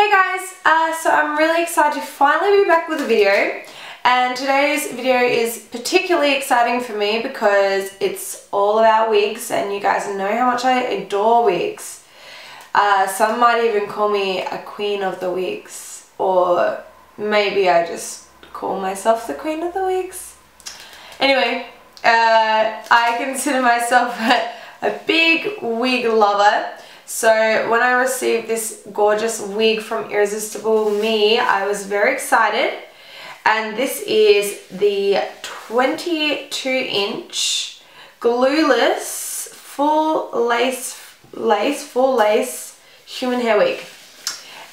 Hey guys, so I'm really excited to finally be back with a video, and today's video is particularly exciting for me because it's all about wigs, and you guys know how much I adore wigs. Some might even call me a queen of the wigs, or maybe I just call myself the queen of the wigs. Anyway, I consider myself a big wig lover. So when I received this gorgeous wig from Irresistible Me, I was very excited. And this is the 22-inch glueless full lace human hair wig.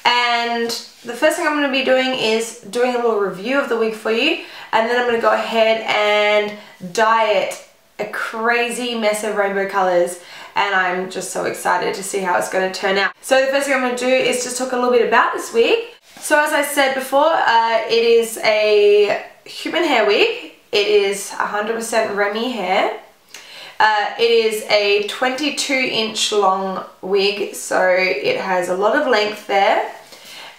And the first thing I'm going to be doing is doing a little review of the wig for you, and then I'm going to go ahead and dye it a crazy mess of rainbow colors, and I'm just so excited to see how it's going to turn out. So the first thing I'm going to do is just talk a little bit about this wig. So as I said before, it is a human hair wig. It is 100% Remy hair. It is a 22-inch long wig, so it has a lot of length there,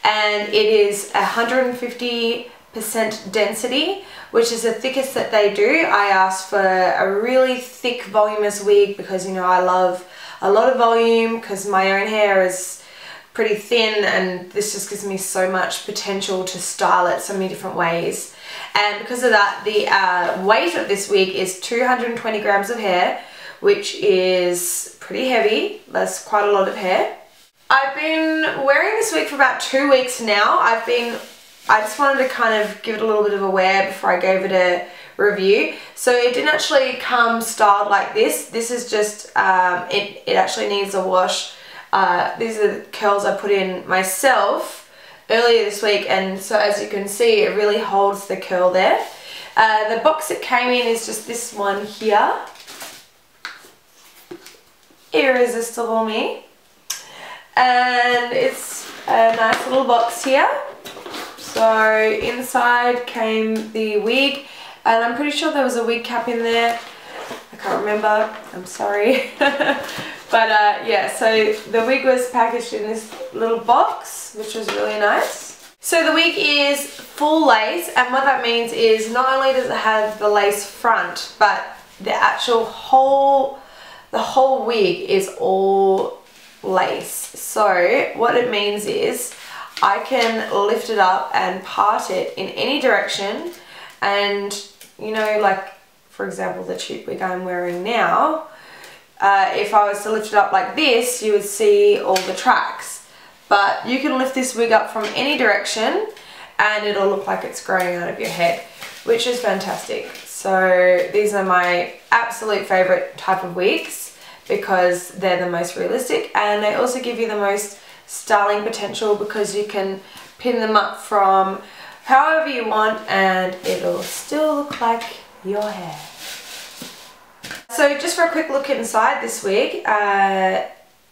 and it is 150% density, which is the thickest that they do. I asked for a really thick voluminous wig because, you know, I love a lot of volume because my own hair is pretty thin, and this just gives me so much potential to style it so many different ways. And because of that, the weight of this wig is 220 grams of hair, which is pretty heavy. That's quite a lot of hair. I've been wearing this wig for about 2 weeks now. I just wanted to kind of give it a little bit of a wear before I gave it a review. So it didn't actually come styled like this. This is just, it actually needs a wash. These are the curls I put in myself earlier this week, and so as you can see, it really holds the curl there. The box it came in is just this one here. Irresistible Me. And it's a nice little box here. So inside came the wig, and I'm pretty sure there was a wig cap in there. I can't remember, I'm sorry. But yeah, so the wig was packaged in this little box, which was really nice. So the wig is full lace, and what that means is not only does it have the lace front, but the actual whole wig is all lace. So what it means is I can lift it up and part it in any direction, and you know, like for example the cheap wig I'm wearing now, if I was to lift it up like this, you would see all the tracks. But you can lift this wig up from any direction and it'll look like it's growing out of your head, which is fantastic. So these are my absolute favorite type of wigs because they're the most realistic, and they also give you the most styling potential because you can pin them up from however you want and it'll still look like your hair. So just for a quick look inside this wig,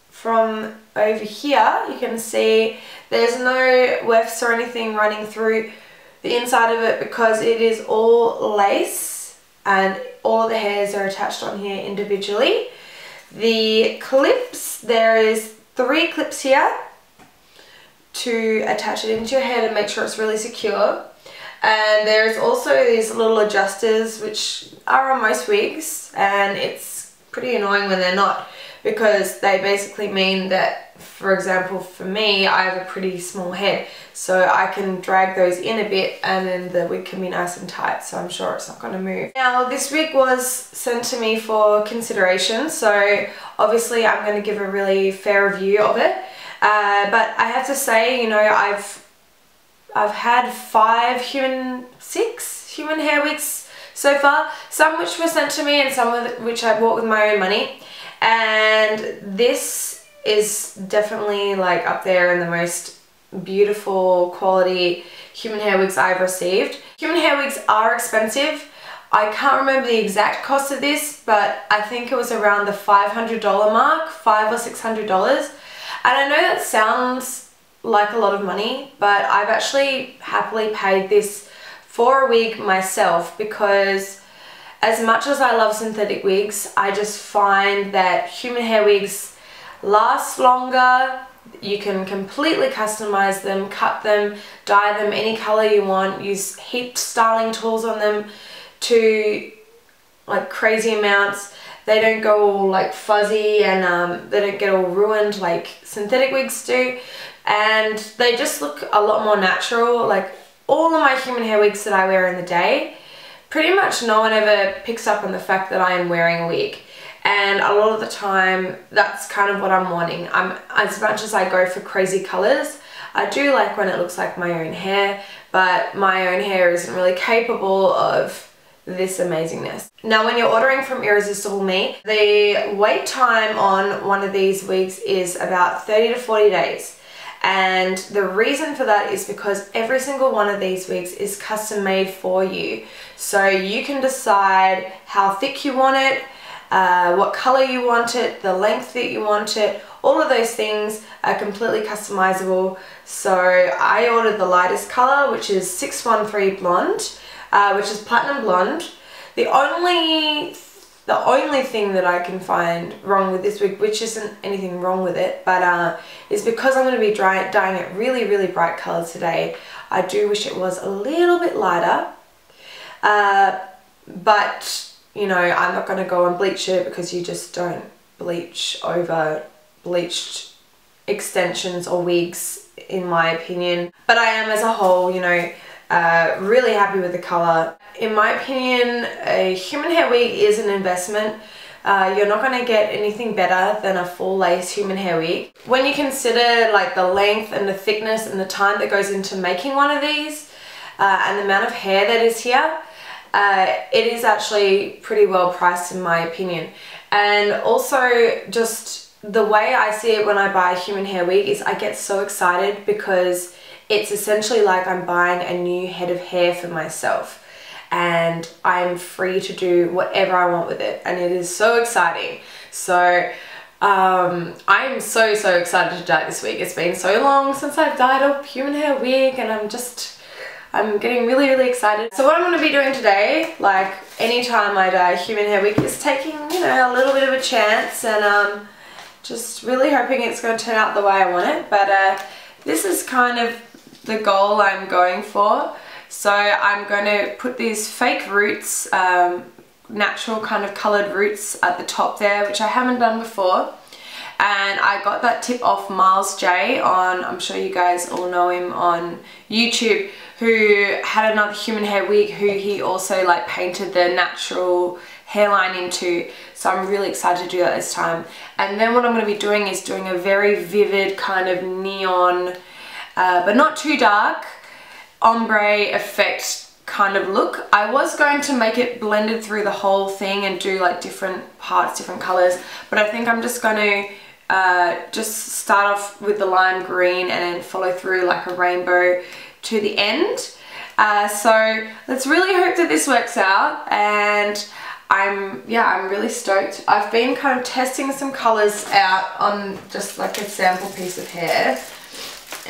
from over here you can see there's no wefts or anything running through the inside of it because it is all lace and all of the hairs are attached on here individually. The clips, there is 3 clips here to attach it into your head and make sure it's really secure. And there's also these little adjusters which are on most wigs, and it's pretty annoying when they're not because they basically mean that, for example, for me, I have a pretty small head, so I can drag those in a bit and then the wig can be nice and tight, so I'm sure it's not going to move. Now this wig was sent to me for consideration, so obviously I'm going to give a really fair review of it, but I have to say, you know, I've had 6 human hair wigs so far, some which were sent to me and some of which I bought with my own money, and this is definitely like up there in the most beautiful quality human hair wigs I've received. Human hair wigs are expensive. I can't remember the exact cost of this, but I think it was around the $500 mark, $500 or $600, and I know that sounds like a lot of money, but I've actually happily paid this for a wig myself because as much as I love synthetic wigs, I just find that human hair wigs last longer, You can completely customize them, cut them, dye them any color you want, use heat styling tools on them to like crazy amounts. They don't go all like fuzzy and they don't get all ruined like synthetic wigs do, and they just look a lot more natural. Like all of my human hair wigs that I wear in the day, pretty much no one ever picks up on the fact that I am wearing a wig. And a lot of the time, that's kind of what I'm wanting. As much as I go for crazy colors, I do like when it looks like my own hair, but my own hair isn't really capable of this amazingness. Now, when you're ordering from Irresistible Me, the wait time on one of these wigs is about 30 to 40 days. And the reason for that is because every single one of these wigs is custom made for you. So you can decide how thick you want it, what color you want it, the length that you want it. All of those things are completely customizable. So I ordered the lightest color, which is 613 Blonde, which is platinum blonde. The only thing that I can find wrong with this wig, which isn't anything wrong with it, but is because I'm going to be dyeing it really, really bright colors today. I do wish it was a little bit lighter, but you know, I'm not going to go and bleach it because you just don't bleach over bleached extensions or wigs, in my opinion. But I am, as a whole, you know, really happy with the colour. In my opinion, a human hair wig is an investment. You're not going to get anything better than a full lace human hair wig. When you consider like the length and the thickness and the time that goes into making one of these, and the amount of hair that is here, it is actually pretty well priced in my opinion. And also, just the way I see it when I buy a human hair wig is I get so excited because it's essentially like I'm buying a new head of hair for myself, and I'm free to do whatever I want with it, and it is so exciting. So I'm so excited to dye this wig. It's been so long since I've dyed a human hair wig, and I'm getting really excited. So what I'm going to be doing today, like anytime I dye a human hair wig, is taking, you know, a little bit of a chance and just really hoping it's going to turn out the way I want it. But this is kind of the goal I'm going for. So I'm going to put these fake roots, natural kind of coloured roots at the top there, which I haven't done before. And I got that tip off Miles J on, I'm sure you guys all know him on YouTube, who had another human hair wig who he also like painted the natural hairline into. So I'm really excited to do that this time. And then what I'm going to be doing is doing a very vivid kind of neon, but not too dark, ombre effect kind of look. I was going to make it blended through the whole thing and do like different parts, different colors, but I think I'm just going to just start off with the lime green and then follow through like a rainbow to the end. So let's really hope that this works out, and I'm really stoked. I've been kind of testing some colors out on just like a sample piece of hair,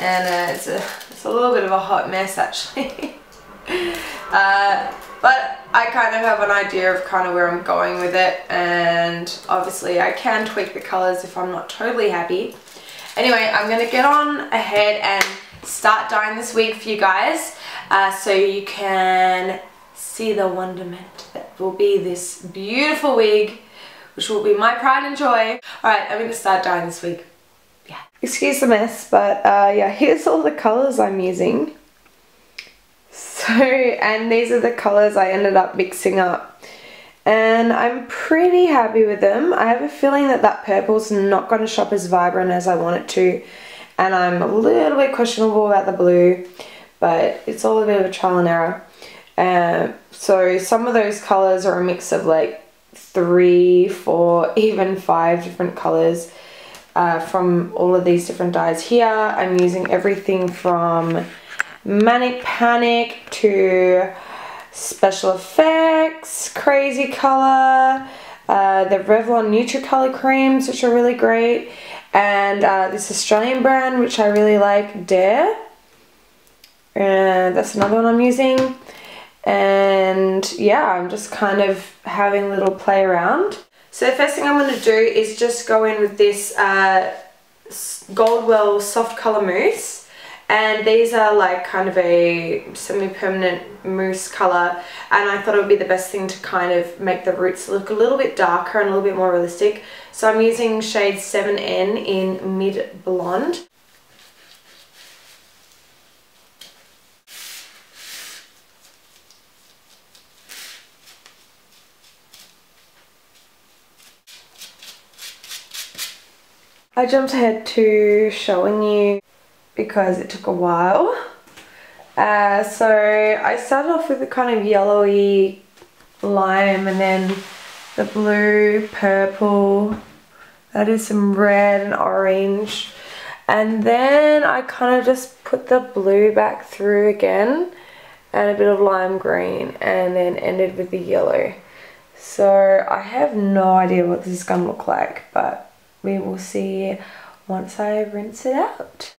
and it's a little bit of a hot mess actually. But I kind of have an idea of kind of where I'm going with it, and obviously I can tweak the colors if I'm not totally happy. Anyway, I'm going to get on ahead and start dyeing this wig for you guys, so you can see the wonderment that will be this beautiful wig, which will be my pride and joy. Alright, I'm going to start dyeing this wig. Yeah. Excuse the mess, but yeah, here's all the colors I'm using. So, and these are the colors I ended up mixing up, and I'm pretty happy with them. I have a feeling that that purple's not going to show up as vibrant as I want it to, and I'm a little bit questionable about the blue, but it's all a bit of a trial and error. So some of those colors are a mix of like 3, 4, even 5 different colors from all of these different dyes here. I'm using everything from Manic Panic to Special Effects, Crazy Color, the Revlon Nutri color creams, which are really great, and this Australian brand which I really like, Dare, and that's another one I'm using. And yeah, I'm just kind of having a little play around. So the first thing I'm going to do is just go in with this Goldwell Soft Colour Mousse, and these are like kind of a semi-permanent mousse colour, and I thought it would be the best thing to kind of make the roots look a little bit darker and a little bit more realistic. So I'm using shade 7N in Mid Blonde. I jumped ahead to showing you because it took a while. So I started off with a kind of yellowy lime, and then the blue, purple, that is some red and orange. And then I kind of just put the blue back through again and a bit of lime green, and then ended with the yellow. So I have no idea what this is going to look like, but we will see once I rinse it out.